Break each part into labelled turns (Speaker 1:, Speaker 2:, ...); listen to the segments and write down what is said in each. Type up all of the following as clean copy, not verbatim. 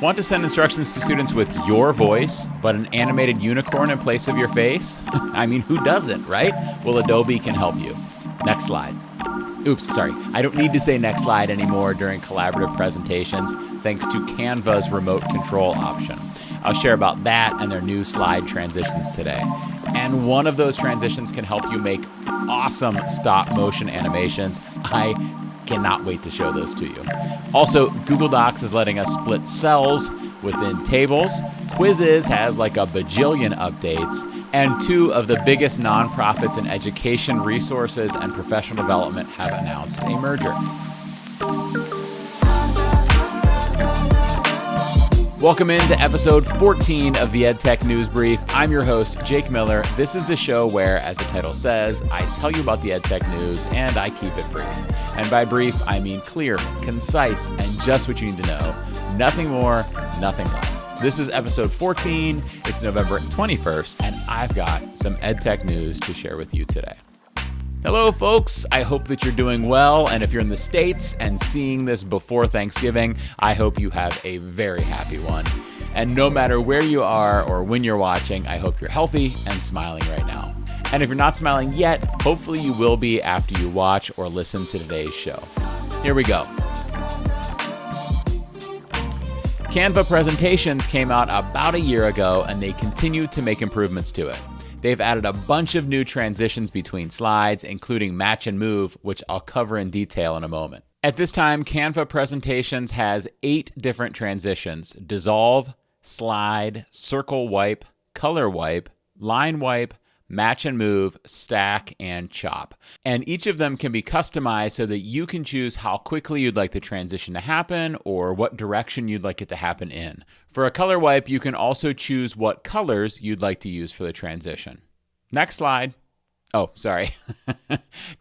Speaker 1: Want to send instructions to students with your voice, but an animated unicorn in place of your face? I mean, who doesn't, right? Well, Adobe can help you. Next slide. Oops, sorry. I don't need to say next slide anymore during collaborative presentations, thanks to Canva's remote control option. I'll share about that and their new slide transitions today. And one of those transitions can help you make awesome stop motion animations. I cannot wait to show those to you. Also, Google Docs is letting us split cells within tables. Quizizz has like a bajillion updates. And two of the biggest nonprofits in education resources and professional development have announced a merger. Welcome into episode 14 of the EdTech News Brief. I'm your host, Jake Miller. This is the show where, as the title says, I tell you about the EdTech news and I keep it brief. And by brief, I mean clear, concise, and just what you need to know. Nothing more, nothing less. This is episode 14. It's November 21st, and I've got some EdTech news to share with you today. Hello, folks. I hope that you're doing well. And if you're in the States and seeing this before Thanksgiving, I hope you have a very happy one. And no matter where you are or when you're watching, I hope you're healthy and smiling right now. And if you're not smiling yet, hopefully you will be after you watch or listen to today's show. Here we go. Canva presentations came out about a year ago, and they continue to make improvements to it. They've added a bunch of new transitions between slides, including match and move, which I'll cover in detail in a moment. At this time, Canva presentations has 8 different transitions: dissolve, slide, circle wipe, color wipe, line wipe, match and move, stack, and chop. And each of them can be customized so that you can choose how quickly you'd like the transition to happen or what direction you'd like it to happen in. For a color wipe, you can also choose what colors you'd like to use for the transition. Next slide. Oh, sorry.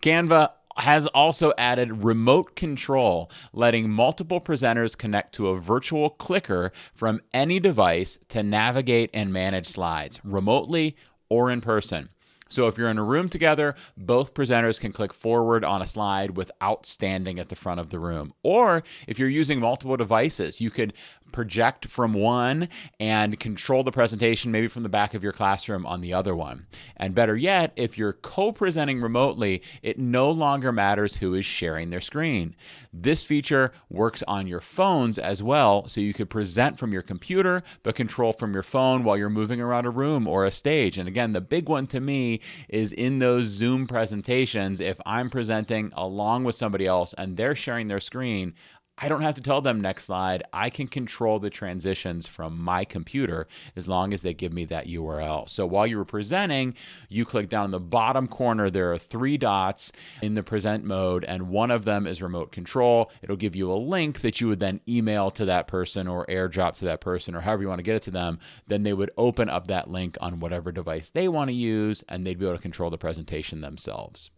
Speaker 1: Canva has also added remote control, letting multiple presenters connect to a virtual clicker from any device to navigate and manage slides remotely or in person. So if you're in a room together, both presenters can click forward on a slide without standing at the front of the room. Or if you're using multiple devices, you could project from one and control the presentation maybe from the back of your classroom on the other one. And better yet, if you're co-presenting remotely, it no longer matters who is sharing their screen. This feature works on your phones as well, so you could present from your computer but control from your phone while you're moving around a room or a stage. And again, the big one to me is in those Zoom presentations. If I'm presenting along with somebody else and they're sharing their screen, I don't have to tell them next slide. I can control the transitions from my computer as long as they give me that URL. So while you're presenting, you click down in the bottom corner. There are 3 dots in the present mode, and one of them is remote control. It'll give you a link that you would then email to that person or airdrop to that person or however you want to get it to them. Then they would open up that link on whatever device they want to use, and they'd be able to control the presentation themselves.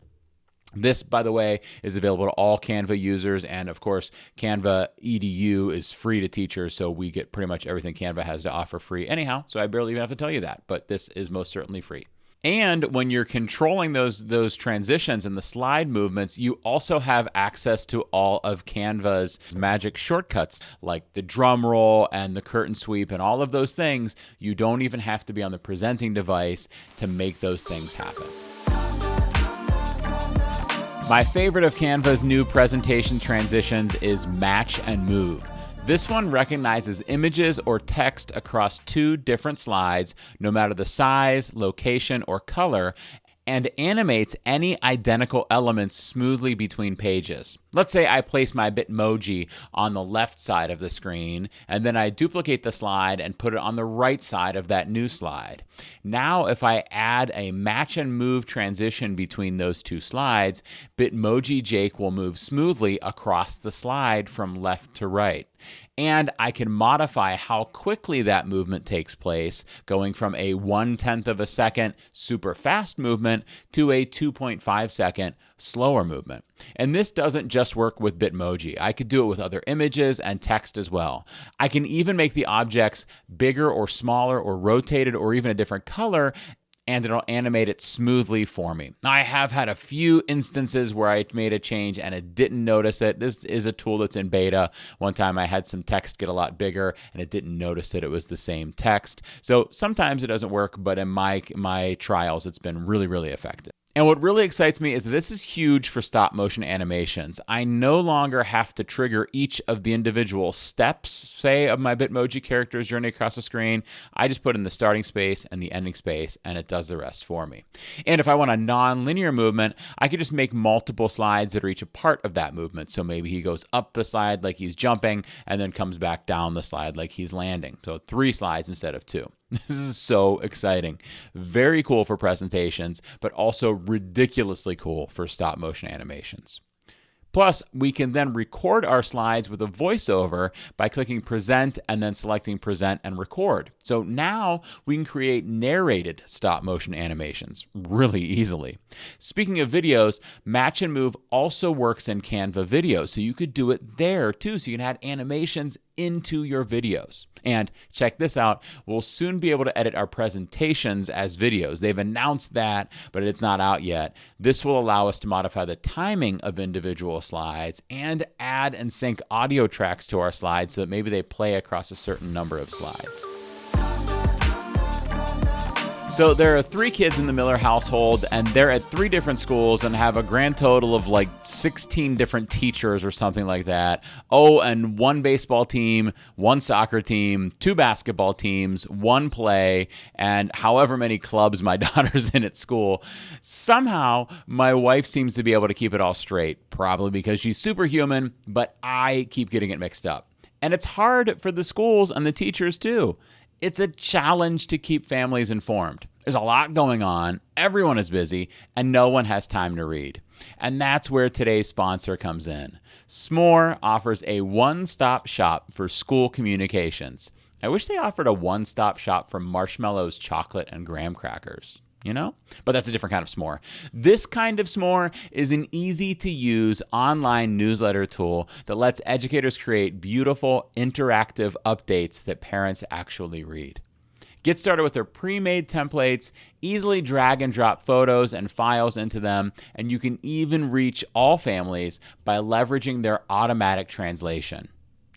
Speaker 1: This, by the way, is available to all Canva users, and of course, Canva EDU is free to teachers, so we get pretty much everything Canva has to offer free anyhow, so I barely even have to tell you that, but this is most certainly free. And when you're controlling those transitions and the slide movements, you also have access to all of Canva's magic shortcuts, like the drum roll and the curtain sweep and all of those things. You don't even have to be on the presenting device to make those things happen. My favorite of Canva's new presentation transitions is match and move. This one recognizes images or text across 2 different slides, no matter the size, location, or color, and animates any identical elements smoothly between pages. Let's say I place my Bitmoji on the left side of the screen, and then I duplicate the slide and put it on the right side of that new slide. Now, if I add a match and move transition between those 2 slides, Bitmoji Jake will move smoothly across the slide from left to right. And I can modify how quickly that movement takes place, going from a 1/10 of a second super fast movement to a 2.5 second slower movement. And this doesn't just work with Bitmoji. I could do it with other images and text as well. I can even make the objects bigger or smaller or rotated or even a different color and it'll animate it smoothly for me. I have had a few instances where I made a change and it didn't notice it. This is a tool that's in beta. One time I had some text get a lot bigger and it didn't notice that it was the same text. So sometimes it doesn't work, but in my trials, it's been really, really effective. And what really excites me is that this is huge for stop motion animations. I no longer have to trigger each of the individual steps, say, of my Bitmoji character's journey across the screen. I just put in the starting space and the ending space, and it does the rest for me. And if I want a non-linear movement, I could just make multiple slides that are each a part of that movement. So maybe he goes up the slide like he's jumping, and then comes back down the slide like he's landing. So 3 slides instead of 2. This is so exciting. Very cool for presentations, but also ridiculously cool for stop motion animations. Plus, we can then record our slides with a voiceover by clicking present and then selecting present and record. So now we can create narrated stop motion animations really easily. Speaking of videos, Match and Move also works in Canva videos, so you could do it there too. So you can add animations into your videos. And check this out, we'll soon be able to edit our presentations as videos. They've announced that, but it's not out yet. This will allow us to modify the timing of individual slides and add and sync audio tracks to our slides so that maybe they play across a certain number of slides. So there are 3 kids in the Miller household, and they're at 3 different schools and have a grand total of like 16 different teachers or something like that. Oh, and 1 baseball team, 1 soccer team, 2 basketball teams, 1 play, and however many clubs my daughter's in at school. Somehow, my wife seems to be able to keep it all straight, probably because she's superhuman, but I keep getting it mixed up. And it's hard for the schools and the teachers too. It's a challenge to keep families informed. There's a lot going on, everyone is busy, and no one has time to read. And that's where today's sponsor comes in. SMORE offers a one-stop shop for school communications. I wish they offered a one-stop shop for marshmallows, chocolate, and graham crackers. You know? But that's a different kind of SMORE. This kind of SMORE is an easy-to-use online newsletter tool that lets educators create beautiful, interactive updates that parents actually read. Get started with their pre-made templates, easily drag and drop photos and files into them, and you can even reach all families by leveraging their automatic translation.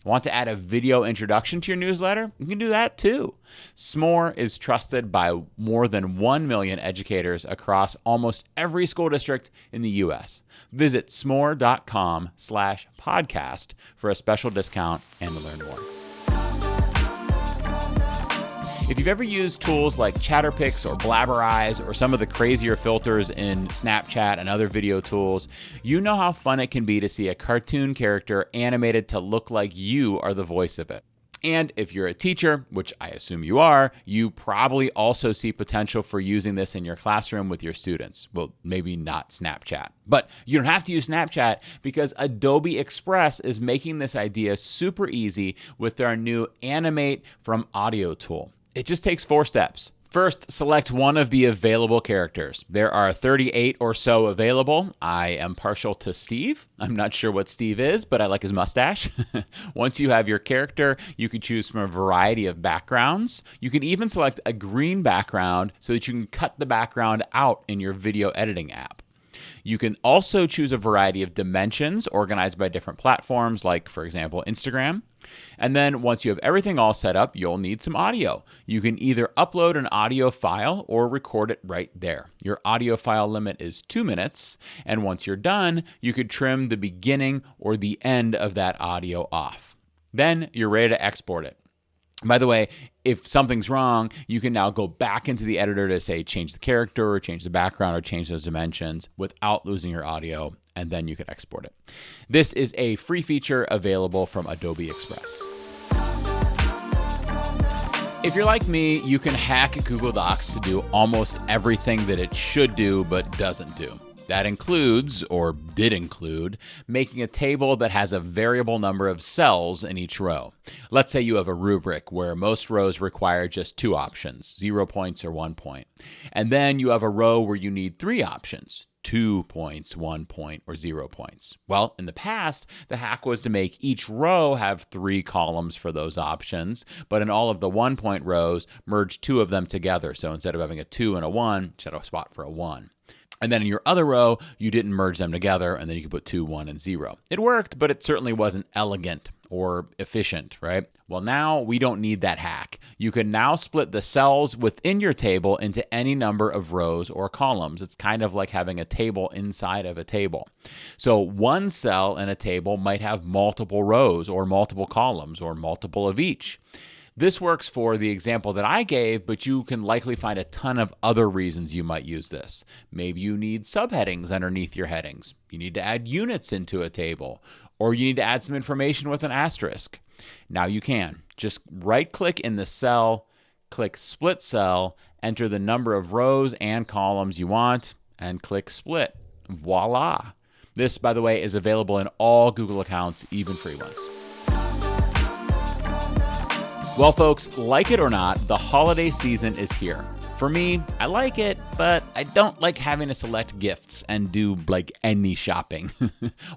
Speaker 1: Want to add a video introduction to your newsletter? You can do that too. SMORE is trusted by more than 1 million educators across almost every school district in the U.S. Visit smore.com/podcast for a special discount and to learn more. If you've ever used tools like Chatterpix or Blabberize or some of the crazier filters in Snapchat and other video tools, you know how fun it can be to see a cartoon character animated to look like you are the voice of it. And if you're a teacher, which I assume you are, you probably also see potential for using this in your classroom with your students. Well, maybe not Snapchat. But you don't have to use Snapchat because Adobe Express is making this idea super easy with their new Animate from Audio tool. It just takes 4 steps. First, select one of the available characters. There are 38 or so available. I am partial to Steve. I'm not sure what Steve is, but I like his mustache. Once you have your character, you can choose from a variety of backgrounds. You can even select a green background so that you can cut the background out in your video editing app. You can also choose a variety of dimensions organized by different platforms, like, for example, Instagram. And then once you have everything all set up, you'll need some audio. You can either upload an audio file or record it right there. Your audio file limit is 2 minutes, and once you're done, you could trim the beginning or the end of that audio off. Then you're ready to export it. By the way, if something's wrong, you can now go back into the editor to say change the character or change the background or change those dimensions without losing your audio, and then you can export it. This is a free feature available from Adobe Express. If you're like me, you can hack Google Docs to do almost everything that it should do but doesn't do. That includes, or did include, making a table that has a variable number of cells in each row. Let's say you have a rubric where most rows require just 2 options, 0 points or 1 point. And then you have a row where you need 3 options, 2 points, 1 point, or 0 points? Well, in the past, the hack was to make each row have 3 columns for those options, but in all of the 1-point rows, merge 2 of them together. So instead of having a 2 and a 1, just had a spot for a 1. And then in your other row, you didn't merge them together, and then you could put 2, 1, and 0. It worked, but it certainly wasn't elegant or efficient, right? Well, now we don't need that hack. You can now split the cells within your table into any number of rows or columns. It's kind of like having a table inside of a table. So one cell in a table might have multiple rows or multiple columns or multiple of each. This works for the example that I gave, but you can likely find a ton of other reasons you might use this. Maybe you need subheadings underneath your headings. You need to add units into a table, or you need to add some information with an asterisk. Now you can. Just right-click in the cell, click Split Cell, enter the number of rows and columns you want, and click Split. Voila! This, by the way, is available in all Google accounts, even free ones. Well, folks, like it or not, the holiday season is here. For me, I like it, but I don't like having to select gifts and do like any shopping.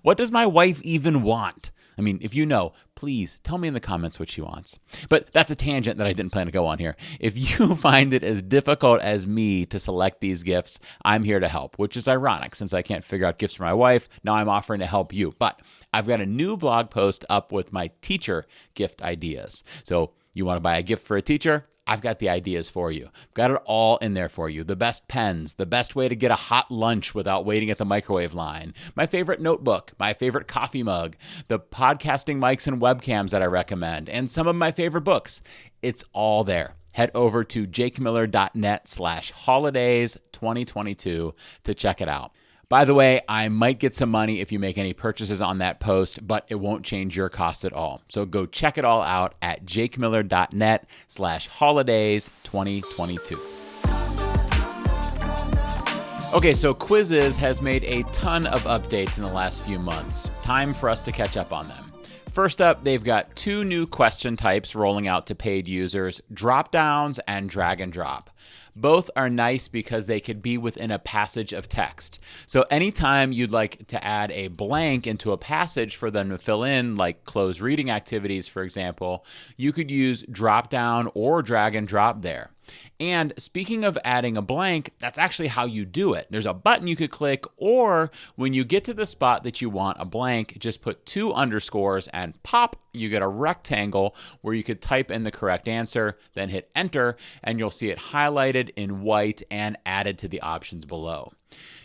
Speaker 1: What does my wife even want? I mean, if you know, please tell me in the comments what she wants. But that's a tangent that I didn't plan to go on here. If you find it as difficult as me to select these gifts, I'm here to help, which is ironic since I can't figure out gifts for my wife. Now I'm offering to help you. But I've got a new blog post up with my teacher gift ideas. So you want to buy a gift for a teacher? I've got the ideas for you. I've got it all in there for you. The best pens, the best way to get a hot lunch without waiting at the microwave line, my favorite notebook, my favorite coffee mug, the podcasting mics and webcams that I recommend, and some of my favorite books. It's all there. Head over to jakemiller.net/holidays2022 to check it out. By the way, I might get some money if you make any purchases on that post, but it won't change your cost at all. So go check it all out at jakemiller.net/holidays2022. Okay, so Quizizz has made a ton of updates in the last few months. Time for us to catch up on them. First up, they've got 2 new question types rolling out to paid users, drop-downs and drag and drop. Both are nice because they could be within a passage of text. So anytime you'd like to add a blank into a passage for them to fill in, like closed reading activities, for example, you could use drop down or drag and drop there. And speaking of adding a blank, that's actually how you do it. There's a button you could click, or when you get to the spot that you want a blank, just put 2 underscores and pop, you get a rectangle where you could type in the correct answer, then hit enter, and you'll see it highlighted in white and added to the options below.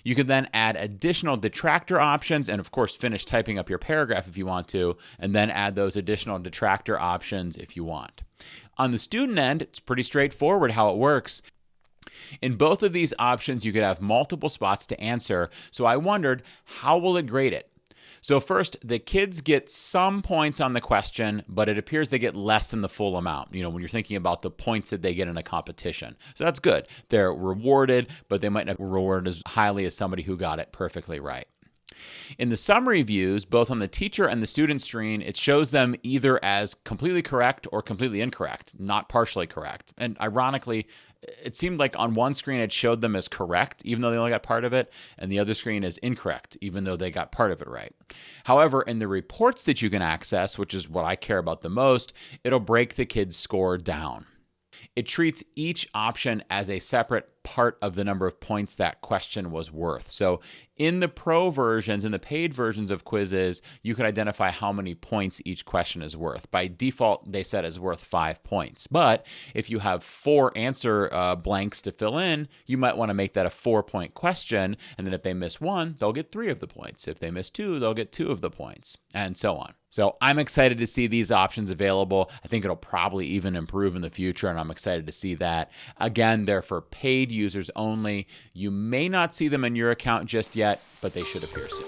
Speaker 1: You can then add additional detractor options and, of course, finish typing up your paragraph if you want to, and then add those additional detractor options if you want. On the student end, it's pretty straightforward how it works. In both of these options, you could have multiple spots to answer, so I wondered, how will it grade it? So first, the kids get some points on the question, but it appears they get less than the full amount, when you're thinking about the points that they get in a competition. So that's good. They're rewarded, but they might not be rewarded as highly as somebody who got it perfectly right. In the summary views, both on the teacher and the student screen, it shows them either as completely correct or completely incorrect, not partially correct. And ironically, it seemed like on one screen it showed them as correct, even though they only got part of it, and the other screen is incorrect, even though they got part of it right. However, in the reports that you can access, which is what I care about the most, it'll break the kids' score down. It treats each option as a separate part of the number of points that question was worth. So in the pro versions, in the paid versions of Quizizz, you can identify how many points each question is worth. By default, they set as worth 5 points. But if you have 4 answer blanks to fill in, you might want to make that a 4-point question. And then if they miss 1, they'll get 3 of the points. If they miss 2, they'll get 2 of the points, and so on. So I'm excited to see these options available. I think it'll probably even improve in the future, and I'm excited to see that. Again, they're for paid users only. You may not see them in your account just yet, but they should appear soon.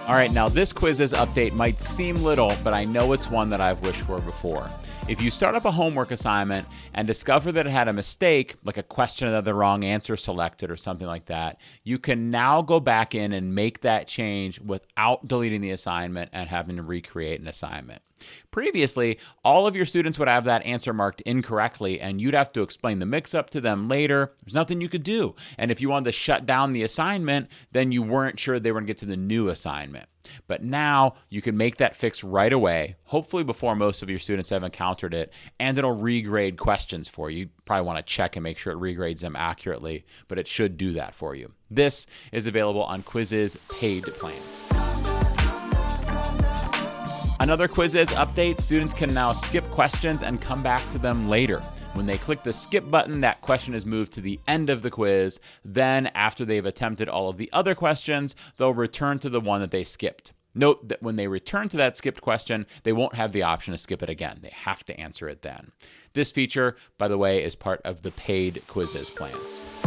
Speaker 1: All right, now this Quizizz update might seem little, but I know it's one that I've wished for before. If you start up a homework assignment and discover that it had a mistake, like a question that had the wrong answer selected or something like that, you can now go back in and make that change without deleting the assignment and having to recreate an assignment. Previously, all of your students would have that answer marked incorrectly, and you'd have to explain the mix-up to them later. There's nothing you could do. And if you wanted to shut down the assignment, then you weren't sure they were going to get to the new assignment. But now you can make that fix right away, hopefully before most of your students have encountered it, and it'll regrade questions for you. You probably want to check and make sure it regrades them accurately, but it should do that for you. This is available on Quizizz paid plans. Another Quizizz update, students can now skip questions and come back to them later. When they click the skip button, that question is moved to the end of the quiz. Then, after they've attempted all of the other questions, they'll return to the one that they skipped. Note that when they return to that skipped question, they won't have the option to skip it again. They have to answer it then. This feature, by the way, is part of the paid Quizizz plans.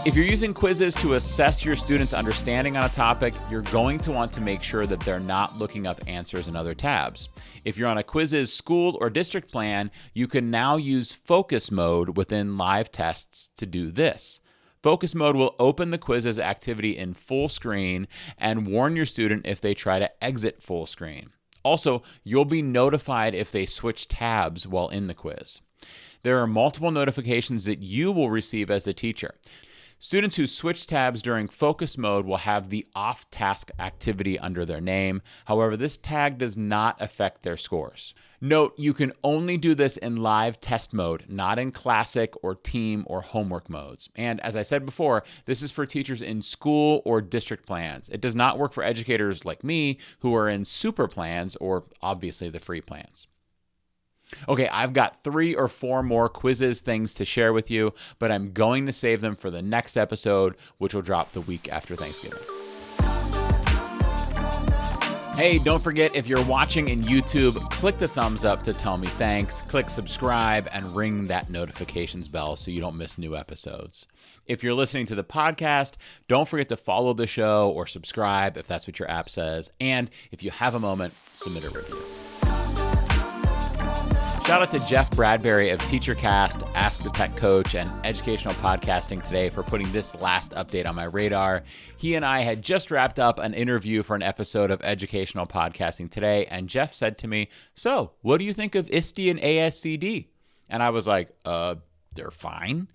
Speaker 1: If you're using Quizizz to assess your students' understanding on a topic, you're going to want to make sure that they're not looking up answers in other tabs. If you're on a Quizizz school or district plan, you can now use focus mode within live tests to do this. Focus mode will open the Quizizz activity in full screen and warn your student if they try to exit full screen. Also, you'll be notified if they switch tabs while in the quiz. There are multiple notifications that you will receive as the teacher. Students who switch tabs during focus mode will have the off-task activity under their name. However, this tag does not affect their scores. Note, you can only do this in live test mode, not in classic or team or homework modes. And as I said before, this is for teachers in school or district plans. It does not work for educators like me who are in super plans or obviously the free plans. Okay, I've got 3 or 4 more Quizizz things to share with you, but I'm going to save them for the next episode, which will drop the week after Thanksgiving. Hey, don't forget, if you're watching in YouTube, click the thumbs up to tell me thanks, click subscribe, and ring that notifications bell so you don't miss new episodes. If you're listening to the podcast, don't forget to follow the show or subscribe if that's what your app says, and if you have a moment, submit a review. Shout out to Jeff Bradbury of TeacherCast, Ask the Tech Coach, and Educational Podcasting Today for putting this last update on my radar. He and I had just wrapped up an interview for an episode of Educational Podcasting Today, and Jeff said to me, "So, what do you think of ISTE and ASCD?" And I was like, they're fine.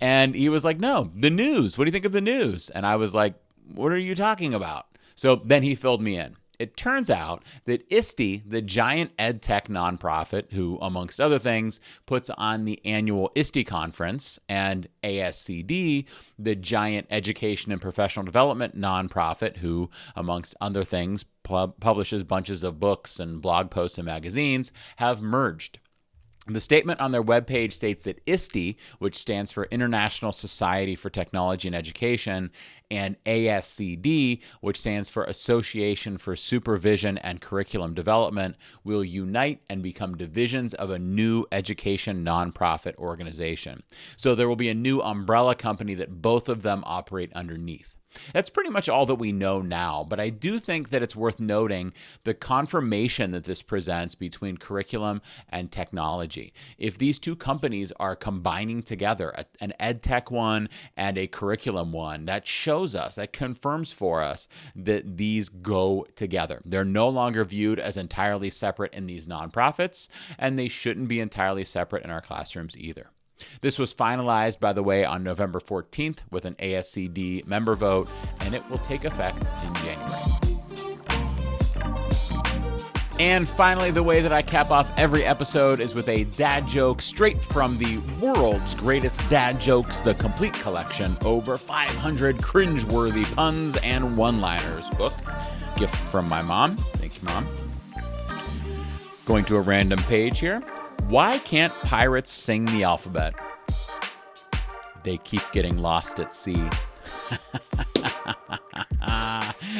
Speaker 1: And he was like, "No, the news. What do you think of the news?" And I was like, "What are you talking about?" So then he filled me in. It turns out that ISTE, the giant ed tech nonprofit who, amongst other things, puts on the annual ISTE conference, and ASCD, the giant education and professional development nonprofit who, amongst other things, publishes bunches of books and blog posts and magazines, have merged. The statement on their webpage states that ISTE, which stands for International Society for Technology and Education, and ASCD, which stands for Association for Supervision and Curriculum Development, will unite and become divisions of a new education nonprofit organization. So there will be a new umbrella company that both of them operate underneath. That's pretty much all that we know now, but I do think that it's worth noting the confirmation that this presents between curriculum and technology. If these two companies are combining together, an ed tech one and a curriculum one, that shows us, that confirms for us that these go together. They're no longer viewed as entirely separate in these nonprofits, and they shouldn't be entirely separate in our classrooms either. This was finalized, by the way, on November 14th with an ASCD member vote, and it will take effect in January. And finally, the way that I cap off every episode is with a dad joke straight from the World's Greatest Dad Jokes, the complete collection, over 500 cringeworthy puns and one-liners book. Gift from my mom. Thank you, Mom. Going to a random page here. Why can't pirates sing the alphabet? They keep getting lost at sea.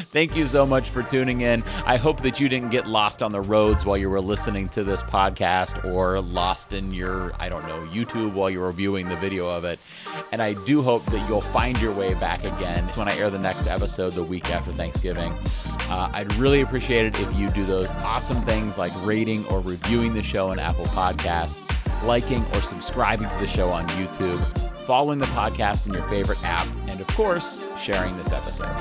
Speaker 1: Thank you so much for tuning in. I hope that you didn't get lost on the roads while you were listening to this podcast, or lost in your, YouTube while you were viewing the video of it. And I do hope that you'll find your way back again when I air the next episode the week after Thanksgiving. I'd really appreciate it if you do those awesome things like rating or reviewing the show on Apple Podcasts, liking or subscribing to the show on YouTube, following the podcast in your favorite app, and of course, sharing this episode.